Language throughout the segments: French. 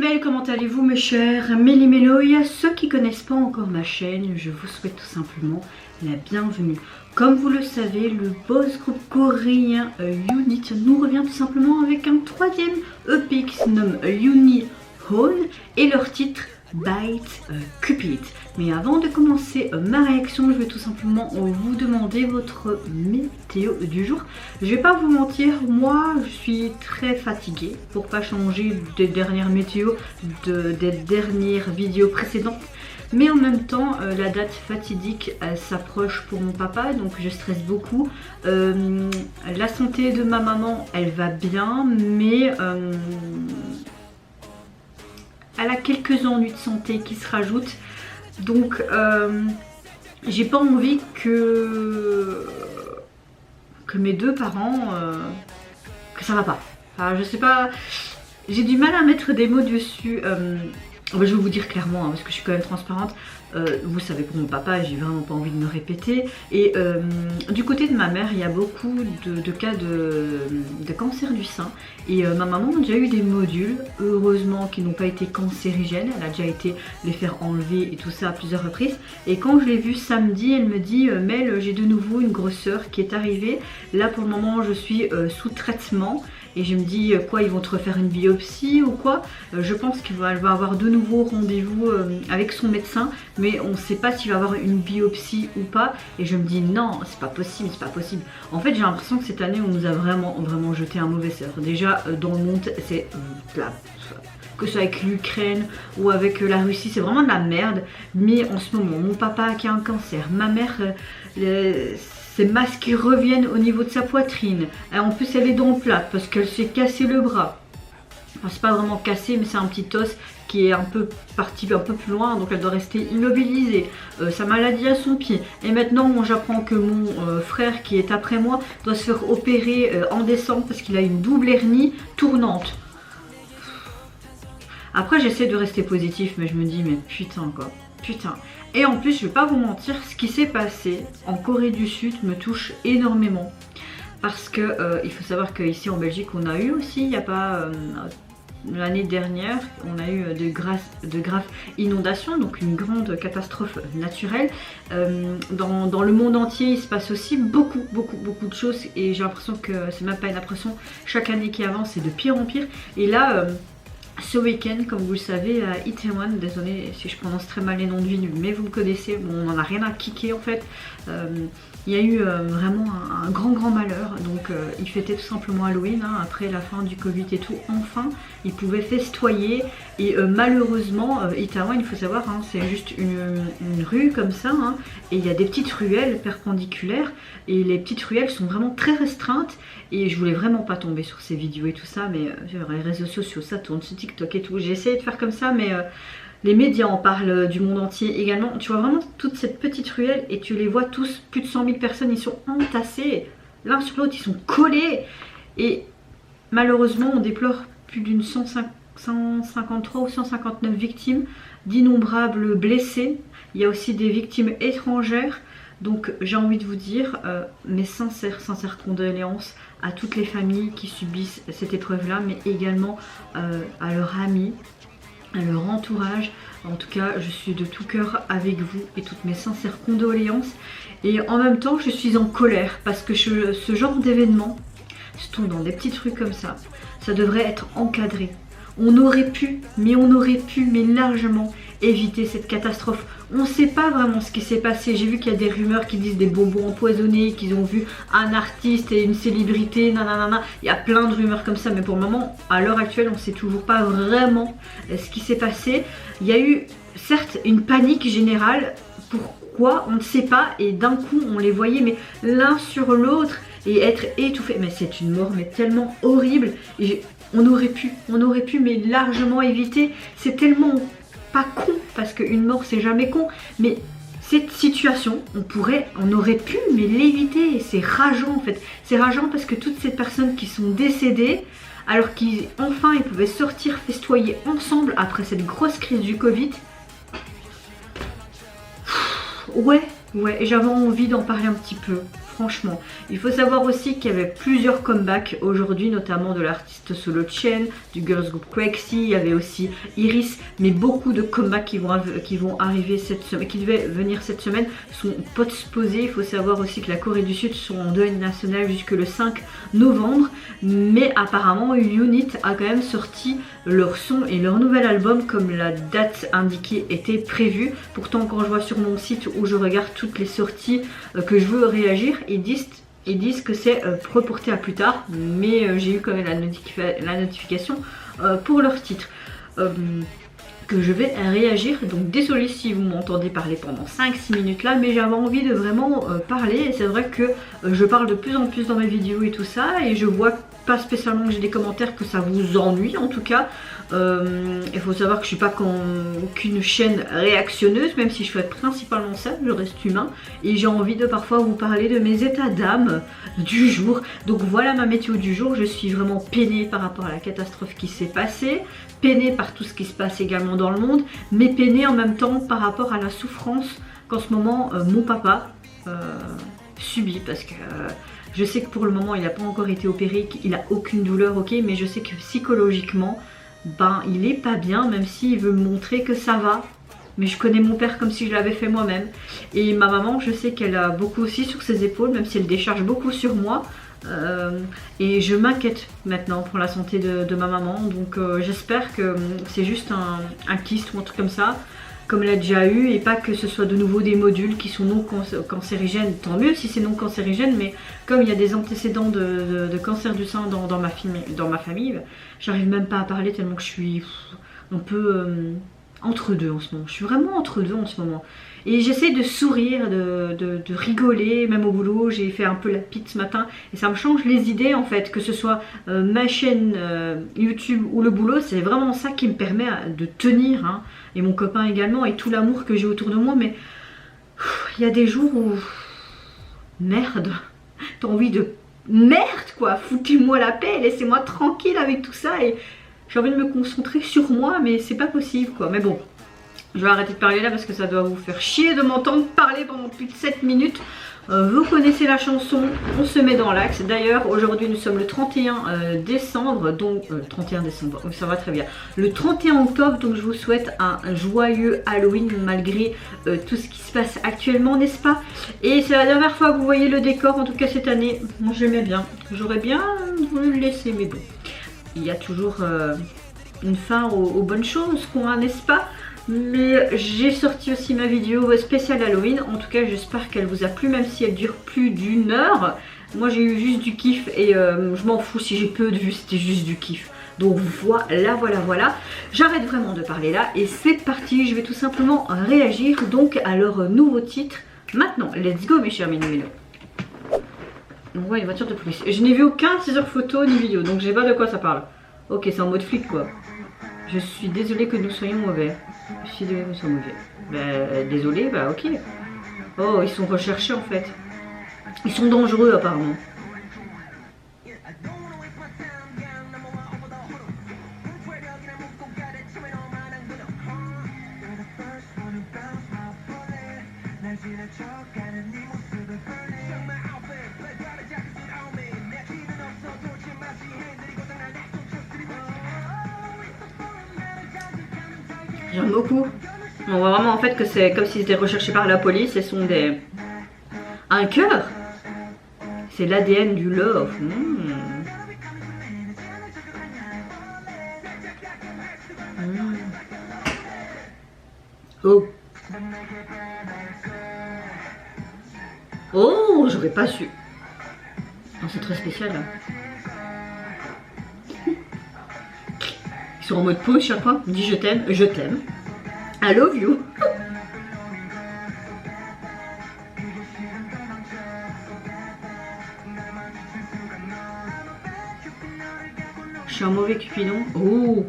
belle, comment allez-vous mes chers Méli-Méloï? Ceux qui connaissent pas encore ma chaîne, je vous souhaite tout simplement la bienvenue. Comme vous le savez, le boss groupe coréen Unit nous revient tout simplement avec un troisième EP qui se nomme Unihone et leur titre Bite Cupid. Mais avant de commencer ma réaction, je vais tout simplement vous demander votre météo du jour. Je vais pas vous mentir, moi je suis très fatiguée pour pas changer des dernières météos des dernières vidéos précédentes. Mais en même temps, la date fatidique s'approche pour mon papa, donc je stresse beaucoup. La santé de ma maman, elle va bien, mais elle a quelques ennuis de santé qui se rajoutent. Donc j'ai pas envie que mes deux parents que ça va pas. Enfin, je sais pas, j'ai du mal à mettre des mots dessus. Je vais vous dire clairement, hein, parce que je suis quand même transparente. Vous savez, pour mon papa, j'ai vraiment pas envie de me répéter. Et du côté de ma mère, il y a beaucoup de cas de cancer du sein. Et ma maman a déjà eu des modules, heureusement qui n'ont pas été cancérigènes. Elle a déjà été les faire enlever et tout ça à plusieurs reprises. Et quand je l'ai vue samedi, elle me dit Mel, j'ai de nouveau une grosseur qui est arrivée. Là pour le moment, je suis sous traitement. Et je me dis quoi, ils vont te refaire une biopsie ou quoi? Je pense qu'elle va avoir de nouveau rendez-vous avec son médecin, mais on ne sait pas s'il va avoir une biopsie ou pas. Et je me dis non, c'est pas possible, c'est pas possible. En fait, j'ai l'impression que cette année, on nous a vraiment jeté un mauvais sort. Déjà, dans le monde, c'est que ce soit avec l'Ukraine ou avec la Russie, c'est vraiment de la merde. Mais en ce moment, mon papa qui a un cancer, ma mère, ses masques qui reviennent au niveau de sa poitrine. Et en plus, elle est dans le plat parce qu'elle s'est cassé le bras. Enfin, c'est pas vraiment cassé, mais c'est un petit os qui est un peu parti un peu plus loin, donc elle doit rester immobilisée. Sa maladie à son pied. Et maintenant, j'apprends que mon frère qui est après moi doit se faire opérer en décembre parce qu'il a une double hernie tournante. Après, j'essaie de rester positif, mais je me dis, mais putain quoi, putain. Et en plus, je vais pas vous mentir, ce qui s'est passé en Corée du Sud me touche énormément. Parce que il faut savoir qu'ici en Belgique, on a eu aussi, il n'y a pas l'année dernière, on a eu de graves inondations, donc une grande catastrophe naturelle. Dans le monde entier, il se passe aussi beaucoup de choses. Et j'ai l'impression que c'est même pas une impression, chaque année qui avance, c'est de pire en pire. Et là, ce week-end, comme vous le savez, à Itaewon, désolé si je prononce très mal les noms de villes, mais vous me connaissez, bon, on n'en a rien à kicker en fait. Il y a eu vraiment un grand malheur, donc ils fêtaient tout simplement Halloween, hein, après la fin du Covid et tout, enfin ils pouvaient festoyer. Et malheureusement, Itaewon, il faut savoir, hein, c'est juste une rue comme ça, hein, et il y a des petites ruelles perpendiculaires, et les petites ruelles sont vraiment très restreintes. Et je voulais vraiment pas tomber sur ces vidéos et tout ça, mais sur les réseaux sociaux ça tourne, sur TikTok et tout, j'ai essayé de faire comme ça, mais les médias en parlent du monde entier également. Tu vois vraiment toute cette petite ruelle et tu les vois tous, plus de 100 000 personnes, ils sont entassés l'un sur l'autre, ils sont collés. Et malheureusement, on déplore plus d'une 153 ou 159 victimes, d'innombrables blessés. Il y a aussi des victimes étrangères. Donc j'ai envie de vous dire mes sincères condoléances à toutes les familles qui subissent cette épreuve-là, mais également à leurs amis, à leur entourage. En tout cas, je suis de tout cœur avec vous et toutes mes sincères condoléances. Et en même temps, je suis en colère parce que ce genre d'événement, surtout dans des petites rues comme ça devrait être encadré. On aurait pu, mais largement éviter cette catastrophe. On ne sait pas vraiment ce qui s'est passé. J'ai vu qu'il y a des rumeurs qui disent des bonbons empoisonnés, qu'ils ont vu un artiste et une célébrité, nanana. Il y a plein de rumeurs comme ça, mais pour le moment, à l'heure actuelle, on ne sait toujours pas vraiment ce qui s'est passé. Il y a eu, certes, une panique générale. Pourquoi? On ne sait pas. Et d'un coup, on les voyait, mais l'un sur l'autre, et être étouffé. Mais c'est une mort, mais tellement horrible. Et on aurait pu, mais largement éviter. C'est tellement pas con, parce qu'une mort c'est jamais con, mais cette situation, on aurait pu, mais l'éviter. Et c'est rageant en fait. C'est rageant parce que toutes ces personnes qui sont décédées, alors qu'enfin ils pouvaient sortir festoyer ensemble après cette grosse crise du Covid. Ouais, et j'avais envie d'en parler un petit peu. franchement. Il faut savoir aussi qu'il y avait plusieurs comebacks aujourd'hui, notamment de l'artiste Solo Chen, du girls group Quexy, il y avait aussi Iris, mais beaucoup de comebacks qui vont arriver cette semaine, qui devaient venir cette semaine, sont postposés. Il faut savoir aussi que la Corée du Sud sont en deuil national jusque le 5 novembre, mais apparemment Unit a quand même sorti leur son et leur nouvel album comme la date indiquée était prévue. Pourtant, quand je vois sur mon site où je regarde toutes les sorties que je veux réagir, ils disent que c'est reporté à plus tard, mais j'ai eu quand même la notification pour leur titre. Que je vais réagir, donc désolé si vous m'entendez parler pendant 5-6 minutes là, mais j'avais envie de vraiment parler, et c'est vrai que je parle de plus en plus dans mes vidéos et tout ça, et je vois pas spécialement que j'ai des commentaires que ça vous ennuie en tout cas. Il faut savoir que je suis pas qu'une chaîne réactionneuse, même si je fais principalement ça, je reste humain, et j'ai envie de parfois vous parler de mes états d'âme du jour. Donc voilà ma météo du jour, je suis vraiment peinée par rapport à la catastrophe qui s'est passée, peinée par tout ce qui se passe également dans le monde, mais peinée en même temps par rapport à la souffrance qu'en ce moment mon papa subit, parce que je sais que pour le moment il n'a pas encore été opéré, qu'il n'a aucune douleur, ok, mais je sais que psychologiquement, ben il est pas bien, même s'il veut me montrer que ça va. Mais je connais mon père comme si je l'avais fait moi-même. Et ma maman, je sais qu'elle a beaucoup aussi sur ses épaules, même si elle décharge beaucoup sur moi. Et je m'inquiète maintenant pour la santé de ma maman. Donc j'espère que c'est juste un kyste ou un truc comme ça, comme elle a déjà eu, et pas que ce soit de nouveau des modules qui sont non cancérigènes. Tant mieux si c'est non cancérigène, mais comme il y a des antécédents de cancer du sein dans ma famille, j'arrive même pas à parler tellement que je suis un peu entre deux en ce moment. Je suis vraiment entre deux en ce moment. Et j'essaie de sourire, de rigoler, même au boulot. J'ai fait un peu la pite ce matin et ça me change les idées en fait, que ce soit ma chaîne YouTube ou le boulot. C'est vraiment ça qui me permet de tenir, hein. Et mon copain également, et tout l'amour que j'ai autour de moi. Mais il y a des jours où merde, t'as envie de merde quoi, foutez-moi la paix, laissez-moi tranquille avec tout ça, et j'ai envie de me concentrer sur moi, mais c'est pas possible quoi. Mais bon, je vais arrêter de parler là parce que ça doit vous faire chier de m'entendre parler pendant plus de 7 minutes. Vous connaissez la chanson, on se met dans l'axe. D'ailleurs, aujourd'hui nous sommes le 31 décembre, donc 31 décembre, ça va très bien. Le 31 octobre, donc je vous souhaite un joyeux Halloween malgré tout ce qui se passe actuellement, n'est-ce pas? Et c'est la dernière fois que vous voyez le décor, en tout cas cette année. Moi j'aimais bien, j'aurais bien voulu le laisser, mais bon. Il y a toujours une fin aux bonnes choses, n'est-ce pas? Mais j'ai sorti aussi ma vidéo spéciale Halloween. En tout cas j'espère qu'elle vous a plu, même si elle dure plus d'1 heure. Moi j'ai eu juste du kiff et je m'en fous si j'ai peu de vues, c'était juste du kiff. Donc voilà. J'arrête vraiment de parler là et c'est parti. Je vais tout simplement réagir donc à leur nouveau titre. Maintenant, let's go mes chers minous. On voit une voiture de police. Je n'ai vu aucun teaser photo ni vidéo, donc je sais pas de quoi ça parle. Ok, c'est en mode flic quoi. Je suis désolée que nous soyons mauvais. Je suis désolée que nous soyons mauvais. Bah, désolée, bah ok. Oh, ils sont recherchés en fait. Ils sont dangereux apparemment. J'aime beaucoup. On voit vraiment en fait que c'est comme s'ils étaient recherchés par la police. Elles sont des... Un cœur. C'est l'ADN du love. Oh. Oh, j'aurais pas su. Oh, c'est très spécial là. Ils sont en mode pause chaque fois. Dis je t'aime, je t'aime. I love you. Je suis un mauvais cupidon. Oh.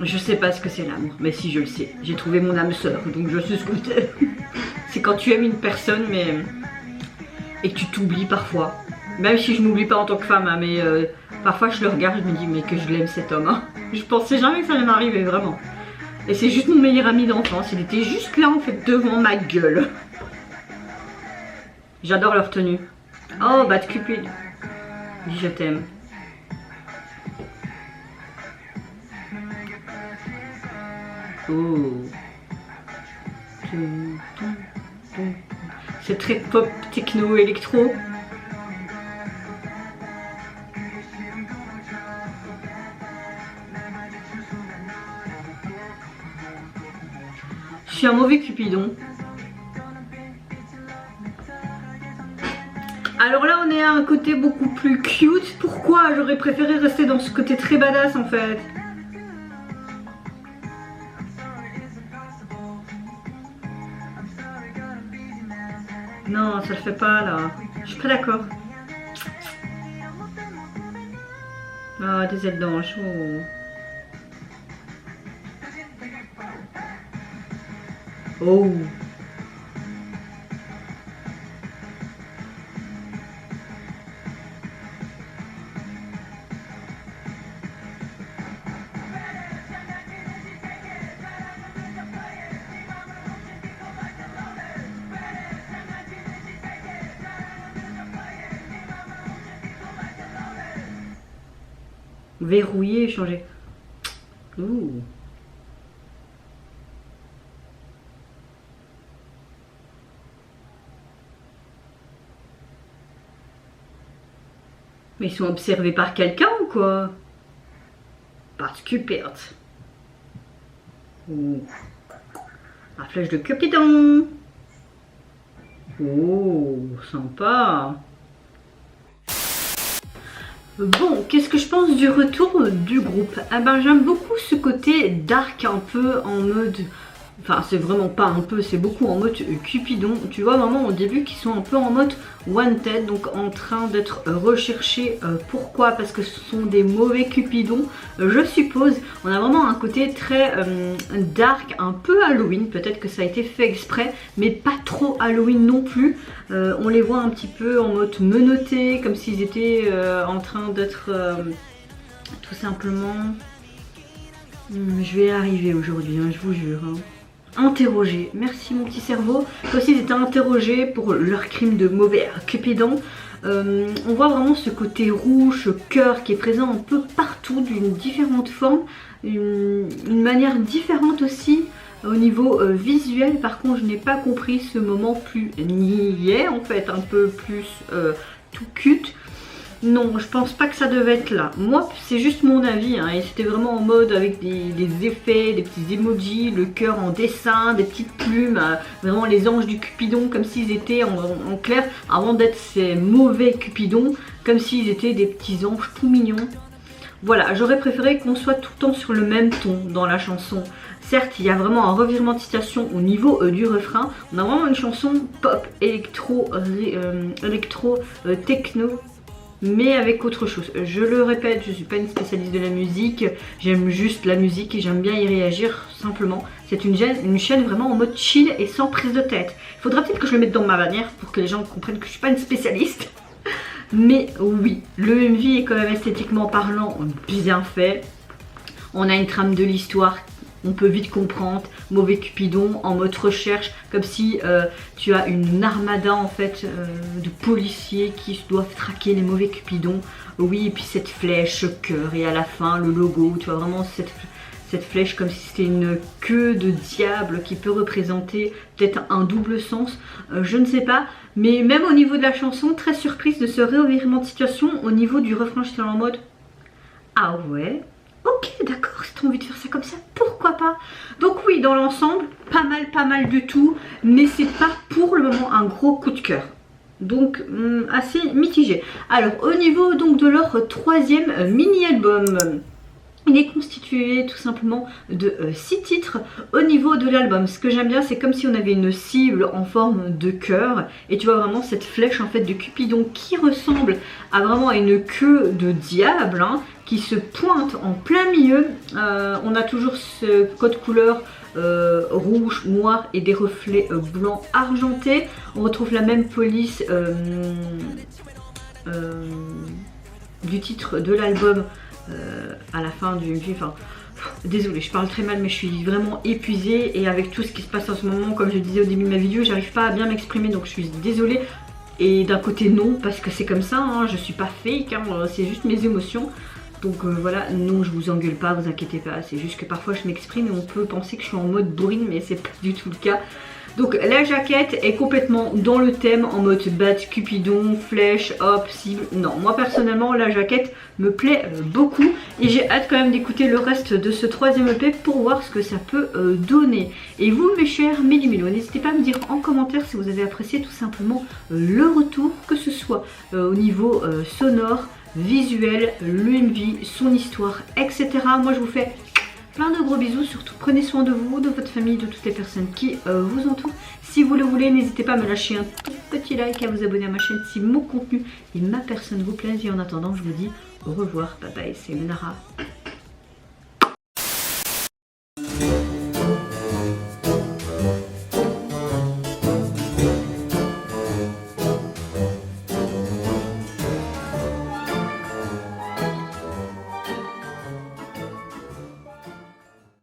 Je sais pas ce que c'est l'amour, mais si je le sais. J'ai trouvé mon âme sœur, donc je sais ce que c'est. C'est quand tu aimes une personne, mais et que tu t'oublies parfois. Même si je m'oublie pas en tant que femme, hein, mais parfois je le regarde, je me dis mais que je l'aime cet homme. Hein. Je pensais jamais que ça allait m'arriver, vraiment. Et c'est juste mon meilleur ami d'enfance. Il était juste là en fait devant ma gueule. J'adore leur tenue. Oh, Bad Cupid. Dis je t'aime. Oh. C'est très pop, techno, électro. Je suis un mauvais Cupidon. Alors là on est à un côté beaucoup plus cute. Pourquoi j'aurais préféré rester dans ce côté très badass en fait? Non, ça le fait pas là. Je suis pas d'accord. Ah, des ailes d'ange. Oh. Oh. Verrouiller, changer. Ouh. Mais ils sont observés par quelqu'un ou quoi? Parce que perte. Ouh. La flèche de Cupidon. Oh, sympa. Bon, qu'est-ce que je pense du retour du groupe? Ah ben, j'aime beaucoup ce côté dark un peu en mode... Enfin, c'est vraiment pas un peu, c'est beaucoup en mode Cupidon. Tu vois vraiment au début qu'ils sont un peu en mode wanted, donc en train d'être recherchés. Pourquoi? Parce que ce sont des mauvais Cupidons, je suppose. On a vraiment un côté très dark, un peu Halloween. Peut-être que ça a été fait exprès, mais pas trop Halloween non plus. On les voit un petit peu en mode menotté, comme s'ils étaient en train d'être tout simplement... Je vais y arriver aujourd'hui, hein, je vous jure. Hein. Interrogés. Merci mon petit cerveau. Toi aussi ils étaient interrogés pour leur crime de mauvais Cupidon. On voit vraiment ce côté rouge, cœur qui est présent un peu partout d'une différente forme, une manière différente aussi au niveau visuel. Par contre je n'ai pas compris ce moment plus niais en fait, un peu plus tout cute. Non, je pense pas que ça devait être là. Moi, c'est juste mon avis. Hein, et c'était vraiment en mode avec des effets, des petits emojis, le cœur en dessin, des petites plumes. Vraiment les anges du Cupidon, comme s'ils étaient en clair, avant d'être ces mauvais Cupidons, comme s'ils étaient des petits anges tout mignons. Voilà, j'aurais préféré qu'on soit tout le temps sur le même ton dans la chanson. Certes, il y a vraiment un revirement de situation au niveau du refrain. On a vraiment une chanson pop, électro, techno, mais avec autre chose. Je le répète, je suis pas une spécialiste de la musique, j'aime juste la musique et j'aime bien y réagir simplement. C'est une chaîne vraiment en mode chill et sans prise de tête. Il faudra peut-être que je le mette dans ma bannière pour que les gens comprennent que je suis pas une spécialiste. Mais oui, le MV est quand même esthétiquement parlant bien fait. On a une trame de l'histoire, on peut vite comprendre. Mauvais Cupidon en mode recherche, comme si tu as une armada en fait de policiers qui doivent traquer les mauvais Cupidons. Oui, et puis cette flèche cœur et à la fin le logo, tu vois vraiment cette flèche comme si c'était une queue de diable qui peut représenter peut-être un double sens, je ne sais pas. Mais même au niveau de la chanson, très surprise de ce revirement de situation. Au niveau du refrain, j'étais en mode ah ouais, ok d'accord, si t'as envie de faire ça comme ça, pourquoi pas. Donc oui, dans l'ensemble, pas mal du tout, mais c'est pas pour le moment un gros coup de cœur. Donc assez mitigé. Alors au niveau donc de leur troisième mini-album, il est constitué tout simplement de 6 titres. Au niveau de l'album, ce que j'aime bien, c'est comme si on avait une cible en forme de cœur. Et tu vois vraiment cette flèche en fait de Cupidon qui ressemble à vraiment une queue de diable, hein, qui se pointe en plein milieu. On a toujours ce code couleur rouge, noir et des reflets blancs argentés. On retrouve la même police du titre de l'album à la fin du MV. Enfin, Désolée, je parle très mal mais je suis vraiment épuisée et avec tout ce qui se passe en ce moment, comme je disais au début de ma vidéo, j'arrive pas à bien m'exprimer donc je suis désolée. Et d'un côté non, parce que c'est comme ça, hein, je suis pas fake, hein, c'est juste mes émotions. Donc voilà, non, je vous engueule pas, vous inquiétez pas, c'est juste que parfois je m'exprime et on peut penser que je suis en mode bourrine mais c'est pas du tout le cas. Donc la jaquette est complètement dans le thème, en mode bat, cupidon, flèche, hop, cible. Non, moi personnellement la jaquette me plaît beaucoup et j'ai hâte quand même d'écouter le reste de ce 3e EP pour voir ce que ça peut donner. Et vous mes chers Méli-Mélo, n'hésitez pas à me dire en commentaire si vous avez apprécié tout simplement le retour, que ce soit au niveau sonore, visuel, l'UMV, son histoire, etc. Moi je vous fais plein de gros bisous, surtout prenez soin de vous, de votre famille, de toutes les personnes qui vous entourent. Si vous le voulez, n'hésitez pas à me lâcher un tout petit like, à vous abonner à ma chaîne si mon contenu et ma personne vous plaisent. Et en attendant, je vous dis au revoir, bye bye, c'est Lunara.